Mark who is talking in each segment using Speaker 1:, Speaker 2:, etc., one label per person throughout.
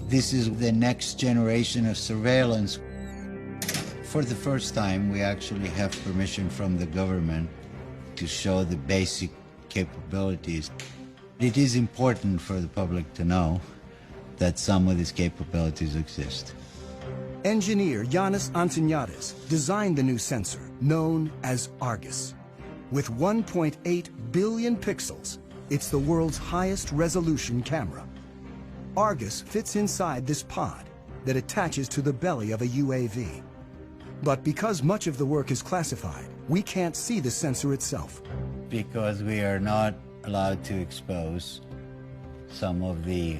Speaker 1: This is the next generation of surveillance. For the first time, we actually have permission from the government to show the basic capabilities. It is important for the public to know that some of these capabilities exist.
Speaker 2: Engineer Yanis Antoniadis designed the new sensor, known as Argus. With 1.8 billion pixels, it's the world's highest resolution camera. Argus fits inside this pod that attaches to the belly of a UAV. But because much of the work is classified, we can't see the sensor itself.
Speaker 1: Because we are not allowed to expose some of the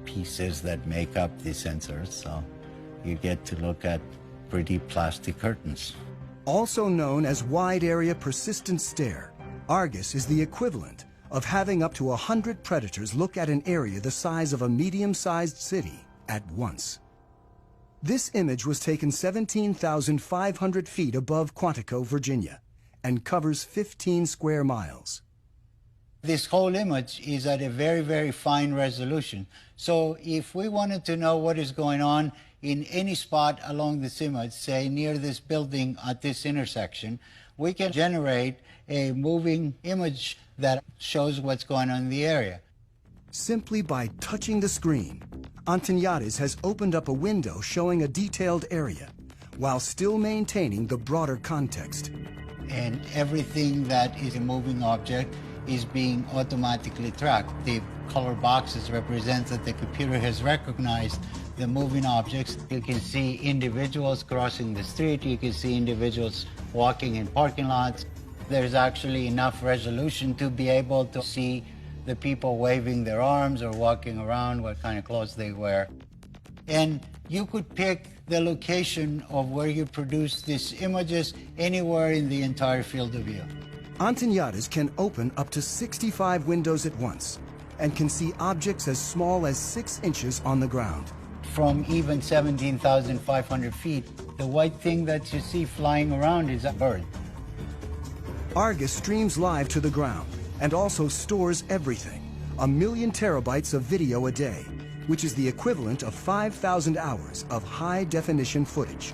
Speaker 1: pieces that make up the sensors, so you get to look at pretty plastic curtains.
Speaker 2: Also known as Wide Area Persistent Stare, Argus is the equivalent of having up to 100 predators look at an area the size of a medium-sized city at once. This image was taken 17,500 feet above Quantico, Virginia, and covers 15 square miles.
Speaker 1: This whole image is at a very, very fine resolution. So if we wanted to know what is going on in any spot along this image, say near this building at this intersection, we can generate a moving image that shows what's going on in the area.
Speaker 2: Simply by touching the screen, Antoniadis has opened up a window showing a detailed area, while still maintaining the broader context.
Speaker 1: And everything that is a moving object is being automatically tracked. The color boxes represent that the computer has recognized the moving objects. You can see individuals crossing the street. You can see individuals walking in parking lots. There's actually enough resolution to be able to see the people waving their arms or walking around, what kind of clothes they wear. And you could pick the location of where you produce these images anywhere in the entire field of view.
Speaker 2: Antoniadis can open up to 65 windows at once and can see objects as small as 6 inches on the ground.
Speaker 1: From even 17,500 feet, the white thing that you see flying around is a bird.
Speaker 2: Argus streams live to the ground and also stores everything, 1 million terabytes of video a day, which is the equivalent of 5,000 hours of high-definition footage.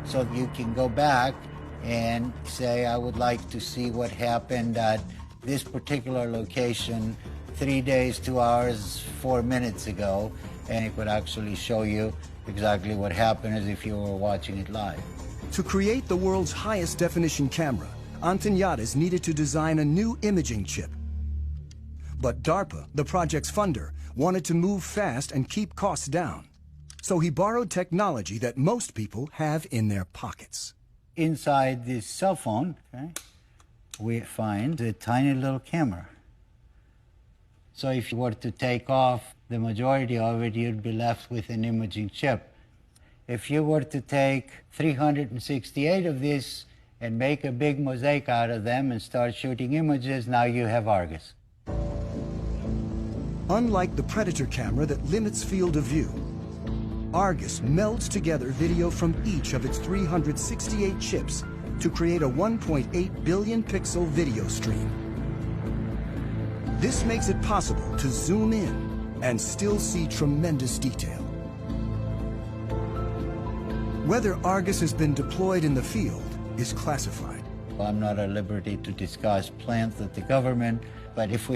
Speaker 1: So you can go back and say, I would like to see what happened at this particular location 3 days, 2 hours, 4 minutes ago, and it would actually show you exactly what happened as if you were watching it live.
Speaker 2: To create the world's highest definition camera, Antoniadis needed to design a new imaging chip. But DARPA, the project's funder, wanted to move fast and keep costs down. So he borrowed technology that most people have in their pockets.
Speaker 1: Inside this cell phone, we find a tiny little camera. So if you were to take off the majority of it, you'd be left with an imaging chip. If you were to take 368 of these and make a big mosaic out of them and start shooting images, now you have Argus.
Speaker 2: Unlike the Predator camera that limits field of view, Argus melds together video from each of its 368 chips to create a 1.8 billion pixel video stream. This makes it possible to zoom in and still see tremendous detail. Whether Argus has been deployed in the field is classified.
Speaker 1: I'm not at liberty to discuss plans of the government, but if we